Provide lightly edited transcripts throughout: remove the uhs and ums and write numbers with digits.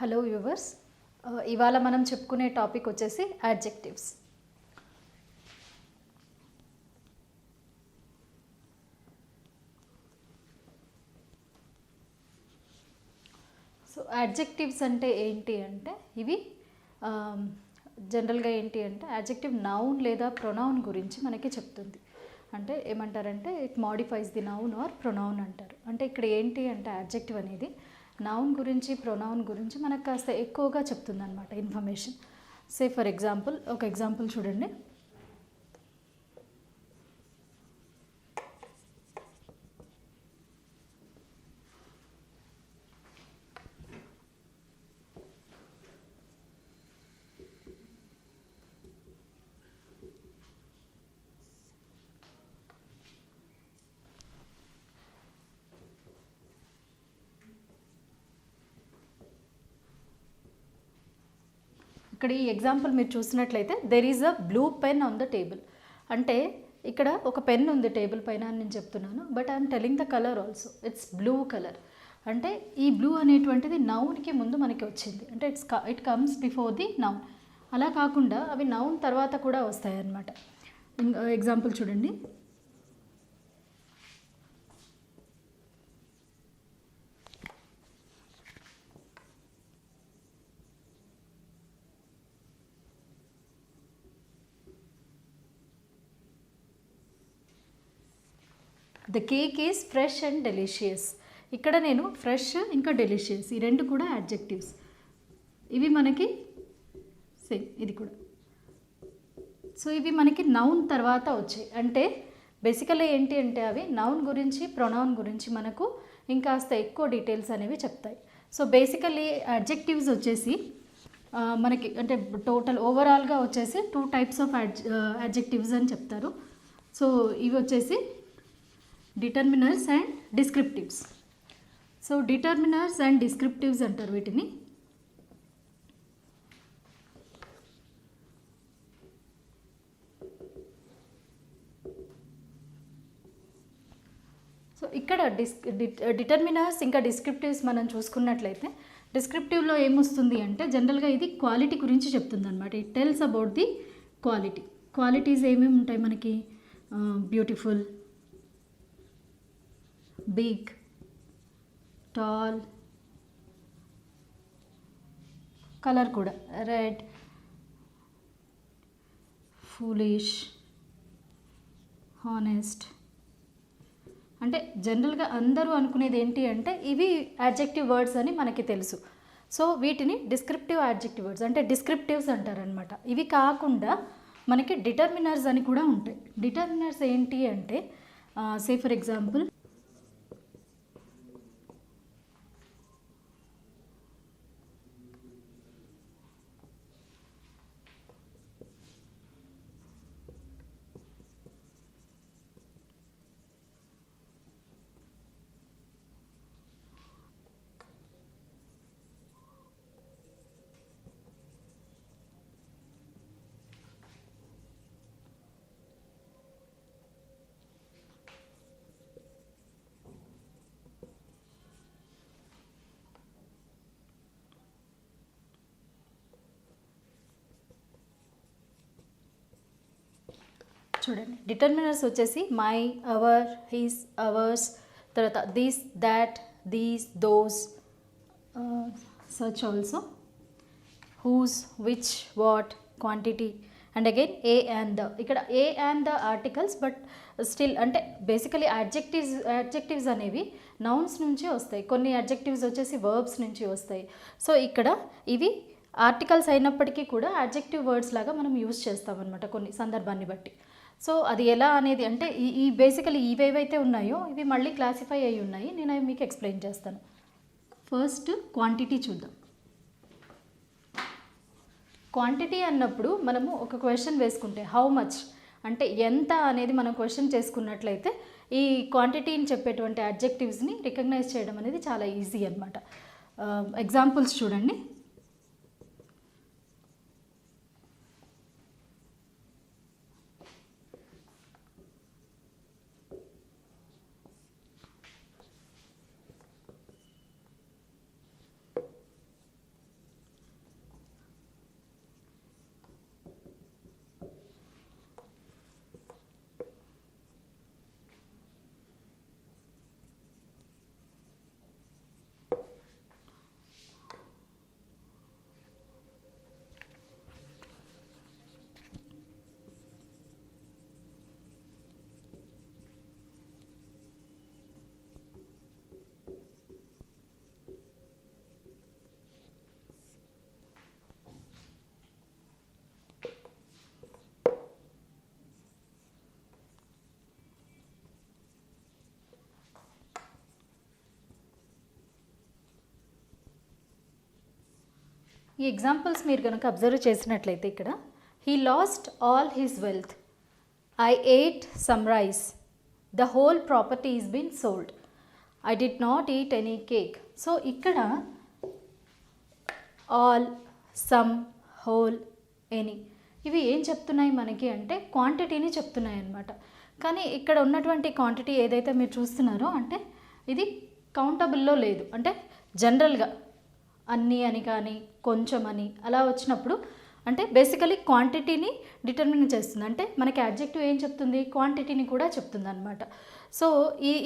Hello viewers, ఇవాళ మనం చెప్పుకునే టాపిక్ వచ్చేసి యాడ్జెక్టివ్స్. సో యాడ్జెక్టివ్స్ అంటే ఏంటి అంటే ఇవి జనరల్గా ఏంటి అంటే యాడ్జెక్టివ్ నౌన్ లేదా ప్రొనౌన్ గురించి మనకి చెప్తుంది. అంటే ఏమంటారంటే it modifies the noun are pronoun అంటారు. అంటే ఇక్కడ ఏంటి అంటే యాడ్జెక్టివ్ అనేది నౌన్ గురించి ప్రొనౌన్ గురించి మనకు కాస్త ఎక్కువగా చెప్తుంది అనమాట ఇన్ఫర్మేషన్. సే ఫర్ ఎగ్జాంపుల్, ఒక ఎగ్జాంపుల్ చూడండి. ఇక్కడ ఈ ఎగ్జాంపుల్ మీరు చూసినట్లయితే there is a blue pen on the table. అంటే ఇక్కడ ఒక పెన్ ఉంది టేబుల్ పైన అని నేను చెప్తున్నాను, but I'm telling the colour also, it's blue colour. అంటే ఈ బ్లూ అనేటువంటిది నౌన్కి ముందు మనకి వచ్చింది, అంటే it comes before the noun. అలా కాకుండా అవి నౌన్ తర్వాత కూడా వస్తాయి అన్నమాట. ఎగ్జాంపుల్ చూడండి. The cake is fresh and delicious. ఇక్కడ నేను ఫ్రెష్ ఇంకా డెలిషియస్ ఈ రెండు కూడా యాడ్జెక్టివ్స్. ఇవి మనకి సేమ్ ఇది కూడా. సో ఇవి మనకి నౌన్ తర్వాత వచ్చాయి. అంటే బేసికల్లీ ఏంటి అంటే అవి నౌన్ గురించి ప్రొనౌన్ గురించి మనకు ఇంకాస్త ఎక్కువ డీటెయిల్స్ అనేవి చెప్తాయి. సో బేసికల్లీ యాడ్జెక్టివ్స్ వచ్చేసి మనకి అంటే టోటల్ ఓవరాల్గా వచ్చేసి 2 టైప్స్ ఆఫ్ యాడ్జెక్టివ్స్ అని చెప్తారు. సో ఇవి వచ్చేసి డిటర్మినర్స్ అండ్ డిస్క్రిప్టివ్స్. సో డిటర్మినర్స్ అండ్ డిస్క్రిప్టివ్స్ అంటారు వీటిని. సో ఇక్కడ డిటర్మినర్స్ ఇంకా డిస్క్రిప్టివ్స్ మనం చూసుకున్నట్లయితే డిస్క్రిప్టివ్లో ఏమొస్తుంది అంటే జనరల్గా ఇది క్వాలిటీ గురించి చెప్తుంది అనమాట. It tells about the quality. Qualities ఏమేమి ఉంటాయి మనకి? బ్యూటిఫుల్, బిగ్, టాల్, కలర్ కూడా రెడ్, ఫూలిష్, హానెస్ట్. అంటే జనరల్గా అందరూ అనుకునేది ఏంటి అంటే ఇవి యాడ్జెక్టివ్ వర్డ్స్ అని మనకి తెలుసు. సో వీటిని డిస్క్రిప్టివ్ యాడ్జెక్టివ్ వర్డ్స్ అంటే డిస్క్రిప్టివ్స్ అంటారనమాట. ఇవి కాకుండా మనకి డిటర్మినర్స్ అని కూడా ఉంటాయి. డిటర్మినర్స్ ఏంటి అంటే సే ఫర్ ఎగ్జాంపుల్ చూడండి. డిటర్మినర్స్ వచ్చేసి మై, అవర్, హిస్, అవర్స్, తర్వాత this, that, these, those, such also, whose, which, what, quantity and again a and the. ఇక్కడ a and the articles, but still అంటే బేసికలీ యాడ్జెక్టివ్స్ అనేవి nouns నుంచి వస్తాయి. కొన్ని adjectives వచ్చేసి వర్బ్స్ నుంచి వస్తాయి. సో ఇక్కడ ఇవి ఆర్టికల్స్ అయినప్పటికీ కూడా యాడ్జెక్టివ్ వర్డ్స్ లాగా మనం యూజ్ చేస్తామన్నమాట కొన్ని సందర్భాన్ని బట్టి. సో అది ఎలా అనేది అంటే ఈ బేసికలీ ఇవేవైతే ఉన్నాయో ఇవి మళ్ళీ క్లాసిఫై అయి ఉన్నాయి. నేను అవి మీకు ఎక్స్ప్లెయిన్ చేస్తాను. ఫస్ట్ క్వాంటిటీ చూద్దాం. క్వాంటిటీ అన్నప్పుడు మనము ఒక క్వశ్చన్ వేసుకుంటే హౌ మచ్ అంటే ఎంత అనేది మనం క్వశ్చన్ చేసుకున్నట్లయితే ఈ క్వాంటిటీని చెప్పేటువంటి యాడ్జెక్టివ్స్ని రికగ్నైజ్ చేయడం అనేది చాలా ఈజీ అనమాట. ఎగ్జాంపుల్స్ చూడండి. ఈ ఎగ్జాంపుల్స్ మీరు కనుక అబ్జర్వ్ చేసినట్లయితే ఇక్కడ he lost all his wealth, I ate some rice, the whole property is been sold, I did not eat any cake. So ఇక్కడ ఆల్, సమ్, హోల్, ఎనీ ఇవి ఏం చెప్తున్నాయి మనకి అంటే క్వాంటిటీని చెప్తున్నాయి అన్నమాట. కానీ ఇక్కడ ఉన్నటువంటి క్వాంటిటీ ఏదైతే మీరు చూస్తున్నారో అంటే ఇది కౌంటబుల్లో లేదు. అంటే జనరల్గా అన్నీ అని కానీ కొంచెం అని అలా వచ్చినప్పుడు అంటే బేసికలీ క్వాంటిటీని డిటర్మిన్ చేస్తుంది. అంటే మనకి అడ్జెక్టివ్ ఏం చెప్తుంది, క్వాంటిటీని కూడా చెప్తుంది అనమాట. సో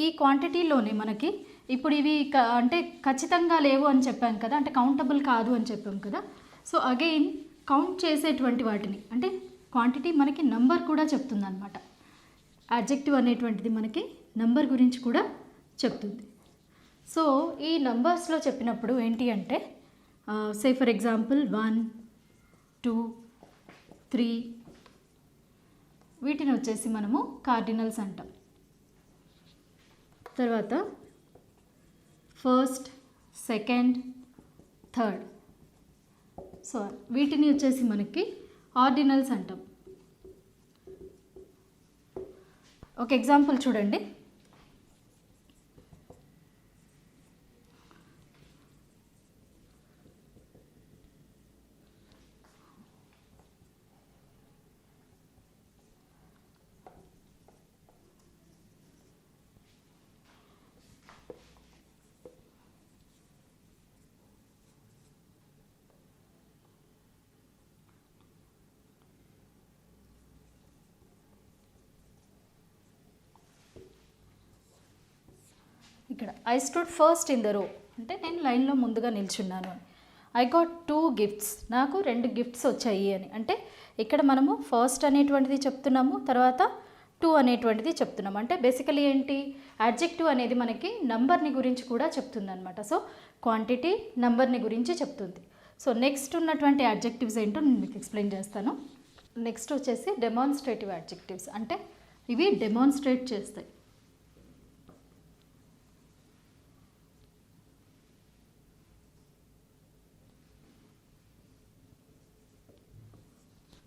ఈ క్వాంటిటీలోనే మనకి ఇప్పుడు ఇవి అంటే ఖచ్చితంగా లేవు అని చెప్పాం కదా, అంటే కౌంటబుల్ కాదు అని చెప్పాం కదా. సో అగైన్ కౌంట్ చేసేటువంటి వాటిని అంటే క్వాంటిటీ మనకి నంబర్ కూడా చెప్తుంది అనమాట. అడ్జెక్టివ్ అనేటువంటిది మనకి నంబర్ గురించి కూడా చెప్తుంది. సో ఈ నంబర్స్లో చెప్పినప్పుడు ఏంటి అంటే సే ఫర్ ఎగ్జాంపుల్ 1, 2, 3 వీటిని వచ్చేసి మనము కార్డినల్స్ అంటాం. తర్వాత ఫస్ట్, సెకండ్, థర్డ్, సో వీటిని వచ్చేసి మనకి ఆర్డినల్స్ అంటాం. ఒక ఎగ్జాంపుల్ చూడండి. ఇక్కడ I stood first in the రో అంటే నేను లైన్లో ముందుగా నిల్చున్నాను అని. ఐ గాట్ 2 గిఫ్ట్స్ నాకు 2 గిఫ్ట్స్ వచ్చాయి అని. అంటే ఇక్కడ మనము ఫస్ట్ అనేటువంటిది చెప్తున్నాము, తర్వాత 2 అనేటువంటిది చెప్తున్నాము. అంటే బేసికలీ ఏంటి, అడ్జెక్టివ్ అనేది మనకి నంబర్ని గురించి కూడా చెప్తుంది అనమాట. సో క్వాంటిటీ నంబర్ని గురించి చెప్తుంది. సో నెక్స్ట్ ఉన్నటువంటి అడ్జెక్టివ్స్ ఏంటో నేను మీకు ఎక్స్ప్లెయిన్ చేస్తాను. నెక్స్ట్ వచ్చేసి డెమాన్స్ట్రేటివ్ అడ్జెక్టివ్స్, అంటే ఇవి డెమాన్స్ట్రేట్ చేస్తాయి.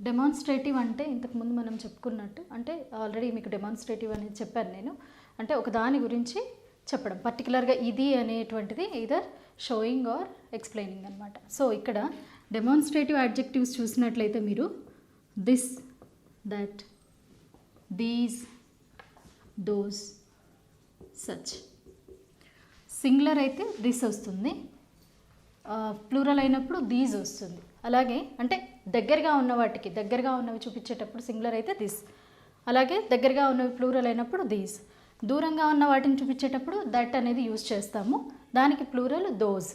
డెమాన్స్ట్రేటివ్ అంటే ఇంతకుముందు మనం చెప్పుకున్నట్టు అంటే ఆల్రెడీ మీకు డెమాన్స్ట్రేటివ్ అనేది చెప్పాను నేను. అంటే ఒక దాని గురించి చెప్పడం, పర్టికులర్గా ఇది అనేటువంటిది ఈదర్ షోయింగ్ ఆర్ ఎక్స్ప్లెయినింగ్ అనమాట. సో ఇక్కడ డెమాన్స్ట్రేటివ్ అడ్జెక్టివ్స్ చూసినట్లయితే మీరు this, that, these, those, such. Singular అయితే దిస్ వస్తుంది, ప్లూరల్ అయినప్పుడు దీస్ వస్తుంది. అలాగే అంటే దగ్గరగా ఉన్న వాటికి దగ్గరగా ఉన్నవి చూపించేటప్పుడు సింగులర్ అయితే దిస్, అలాగే దగ్గరగా ఉన్నవి ప్లూరల్ అయినప్పుడు దీస్. దూరంగా ఉన్న వాటిని చూపించేటప్పుడు దట్ అనేది యూజ్ చేస్తాము, దానికి ప్లూరల్ దోస్.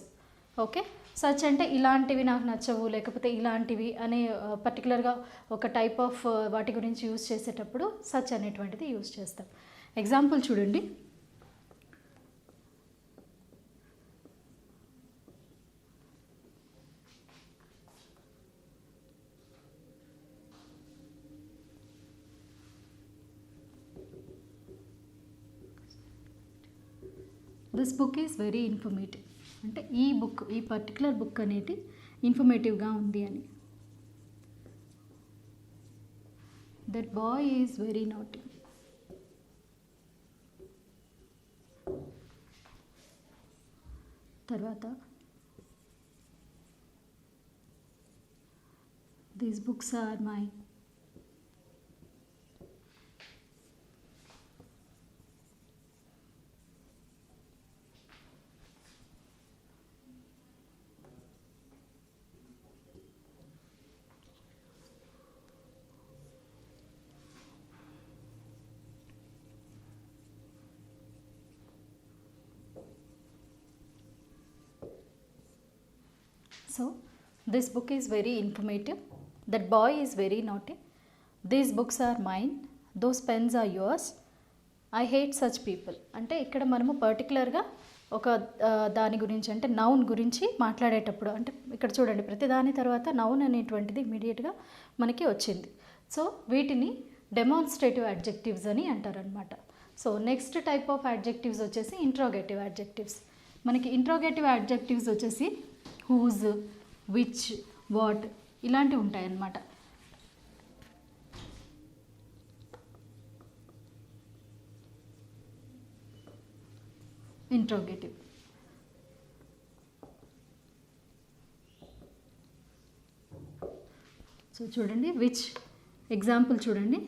ఓకే, సచ్ అంటే ఇలాంటివి నాకు నచ్చవు లేకపోతే ఇలాంటివి అనే పర్టికులర్గా ఒక టైప్ ఆఫ్ వాటి గురించి యూజ్ చేసేటప్పుడు సచ్ అనేటువంటిది యూజ్ చేస్తాం. ఎగ్జాంపుల్ చూడండి. This book is very informative అంటే ఈ పర్టికులర్ బుక్ అనేది ఇన్ఫర్మేటివ్గా ఉంది అని. That boy is very naughty. తర్వాత these books are my. So this book is very informative. That boy is very naughty. These books are mine. Those pens are yours. I hate such people. అంటే ఇక్కడ మనము పర్టికులర్గా ఒక దాని గురించి అంటే noun గురించి మాట్లాడేటప్పుడు అంటే ఇక్కడ చూడండి ప్రతి దాని తర్వాత నౌన్ అనేటువంటిది ఇమీడియట్గా మనకి వచ్చింది. సో వీటిని డెమాన్స్ట్రేటివ్ అడ్జెక్టివ్స్ అని అంటారనమాట. So next type of adjectives వచ్చేసి ఇంట్రోగేటివ్ అడ్జెక్టివ్స్. మనకి ఇంట్రోగేటివ్ అడ్జెక్టివ్స్ వచ్చేసి హూజ్, విచ్, వాట్ ఇలాంటివి ఉంటాయన్నమాట. ఇంట్రోగేటివ్. సో చూడండి విచ్ ఎగ్జాంపుల్ చూడండి.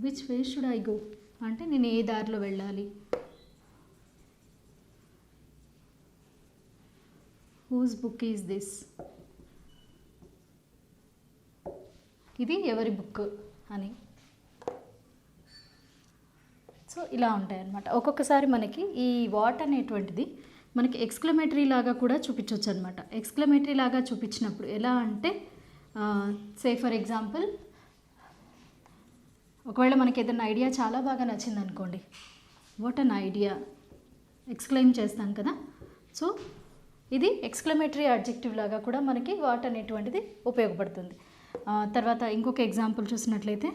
Which way should I go అంటే నేను ఏ దారిలో వెళ్ళాలి. హూజ్ బుక్ ఈజ్ దిస్, ఇది ఎవరి బుక్ అని. సో ఇలా ఉంటాయి అన్నమాట. ఒక్కొక్కసారి మనకి ఈ వాట్ అనేటువంటిది మనకి ఎక్స్క్లమేటరీ లాగా కూడా చూపించవచ్చు అనమాట. ఎక్స్క్లమేటరీ లాగా చూపించినప్పుడు ఎలా అంటే సే ఫర్ ఎగ్జాంపుల్, ఒకవేళ మనకి ఏదైనా ఐడియా చాలా బాగా నచ్చింది అనుకోండి, వాట్ అన్ ఐడియా ఎక్స్క్లెయిమ్ చేస్తాం కదా. సో ఇది ఎక్స్క్లమేటరీ అడ్జెక్టివ్ లాగా కూడా మనకి వాట్ అనేటువంటిది ఉపయోగపడుతుంది. తర్వాత ఇంకొక ఎగ్జాంపుల్ చూసినట్లయితే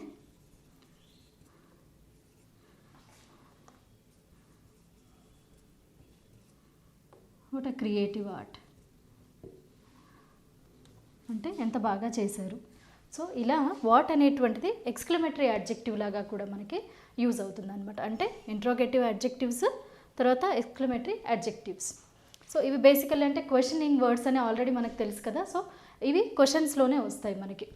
వాట్ అ క్రియేటివ్ ఆర్ట్ అంటే ఎంత బాగా చేశారు. సో ఇలా వాట్ అనేటువంటిది ఎక్స్క్లమేటరీ అడ్జెక్టివ్ లాగా కూడా మనకి యూజ్ అవుతుంది అనమాట. అంటే ఇంట్రోగేటివ్ అడ్జెక్టివ్స్, తర్వాత ఎక్స్క్లమేటరీ అడ్జెక్టివ్స్. సో ఇవి బేసికల్లీ అంటే క్వశ్చనింగ్ వర్డ్స్ అని ఆల్రెడీ మనకు తెలుసు కదా. సో ఇవి క్వశ్చన్స్లోనే వస్తాయి మనకి.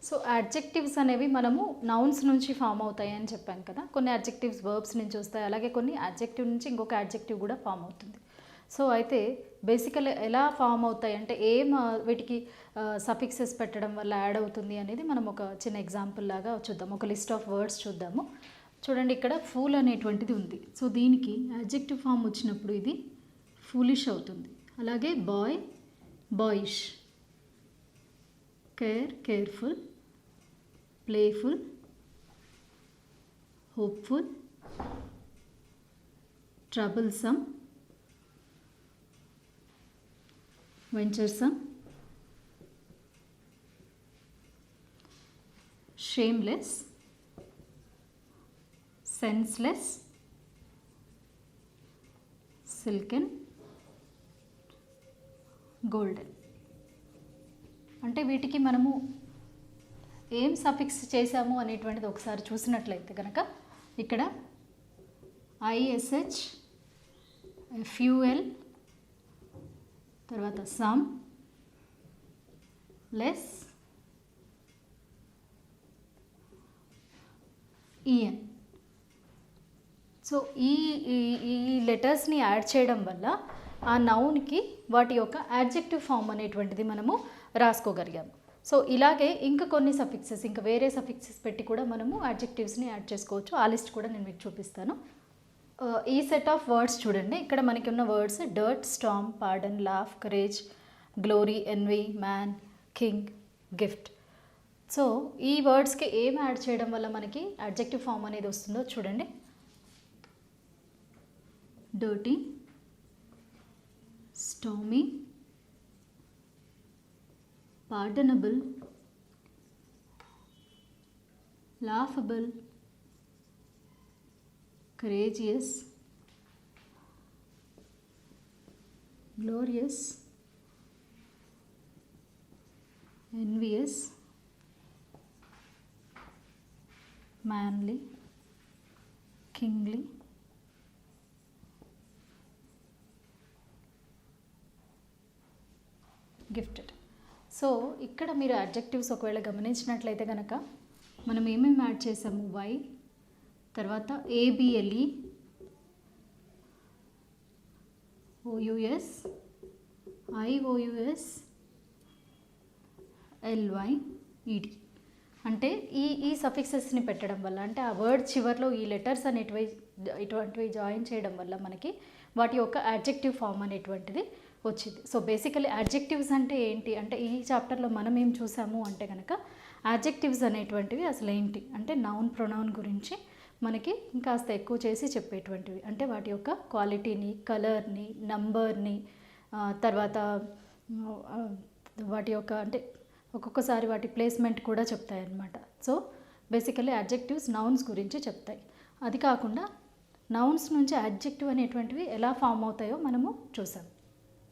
సో అడ్జెక్టివ్స్ అనేవి మనము నౌన్స్ నుంచి ఫామ్ అవుతాయి అని చెప్పాను కదా. కొన్ని అడ్జెక్టివ్స్ వర్బ్స్ నుంచి వస్తాయి, అలాగే కొన్ని అడ్జెక్టివ్ నుంచి ఇంకొక అడ్జెక్టివ్ కూడా ఫామ్ అవుతుంది. సో అయితే బేసికల్లీ ఎలా ఫామ్ అవుతాయి అంటే వీటికి సఫిక్సెస్ పెట్టడం వల్ల యాడ్ అవుతుంది అనేది మనం ఒక చిన్న ఎగ్జాంపుల్ లాగా చూద్దాం. ఒక లిస్ట్ ఆఫ్ వర్డ్స్ చూద్దాము. చూడండి, ఇక్కడ ఫూల్ అనేటువంటిది ఉంది. సో దీనికి అడ్జెక్టివ్ ఫామ్ వచ్చినప్పుడు ఇది ఫూలిష్ అవుతుంది. అలాగే boy, boyish, care, careful, playful, hopeful, troublesome, venturesome, shameless, senseless, silken, golden. అంటే వీటికి మనము ఏం సఫిక్స్ చేసాము అనేటువంటిది ఒకసారి చూసినట్లయితే కనుక ఇక్కడ ISH, FUL, తర్వాత సమ్, లెస్, ఈఎన్. సో ఈ లెటర్స్ని యాడ్ చేయడం వల్ల ఆ నౌన్కి వాటి యొక్క యాడ్జెక్టివ్ ఫామ్ అనేటువంటిది మనము రాసుకోగలిగాము. సో ఇలాగే ఇంకా కొన్ని సఫిక్సెస్, ఇంకా వేరే సఫిక్సెస్ పెట్టి కూడా మనము యాడ్జెక్టివ్స్ని యాడ్ చేసుకోవచ్చు. ఆ లిస్ట్ కూడా నేను మీకు చూపిస్తాను. ఈ సెట్ ఆఫ్ వర్డ్స్ చూడండి. ఇక్కడ మనకి ఉన్న words dirt, storm, pardon, laugh, courage, glory, envy, man, king, gift. So ఈ వర్డ్స్కి ఏం యాడ్ చేయడం వల్ల మనకి అడ్జెక్టివ్ ఫామ్ అనేది వస్తుందో చూడండి. Dirty, stormy, pardonable, laughable, courageous, glorious, envious, manly, kingly, gifted. So ఇక్కడ మీరు అడ్జెక్టివ్స్ ఒకవేళ గమనించినట్లయితే కనుక మనం ఏమేమి యాడ్ చేసాము, వై, తర్వాత ABLE, OUS, IOUS, LY, ED. అంటే ఈ సఫిక్సెస్ని పెట్టడం వల్ల, అంటే ఆ వర్డ్ చివరిలో ఈ లెటర్స్ ఇటువంటివి జాయిన్ చేయడం వల్ల మనకి వాటి యొక్క అడ్జెక్టివ్ ఫామ్ అనేటువంటిది వచ్చింది. సో బేసికలీ అడ్జెక్టివ్స్ అంటే ఏంటి అంటే ఈ చాప్టర్లో మనం ఏం చూసాము అంటే కనుక అడ్జెక్టివ్స్ అనేటువంటివి అసలు ఏంటి అంటే నౌన్, ప్రొనౌన్ గురించి మనకి ఇంకాస్త ఎక్కువ చేసి చెప్పేటువంటివి. అంటే వాటి యొక్క క్వాలిటీని, కలర్ని, నంబర్ని, తర్వాత వాటి యొక్క అంటే ఒక్కొక్కసారి వాటి ప్లేస్మెంట్ కూడా చెప్తాయి అన్నమాట. సో బేసికలీ అడ్జెక్టివ్స్ నౌన్స్ గురించి చెప్తాయి. అది కాకుండా నౌన్స్ నుంచి అడ్జెక్టివ్ అనేటువంటివి ఎలా ఫామ్ అవుతాయో మనము చూసాం.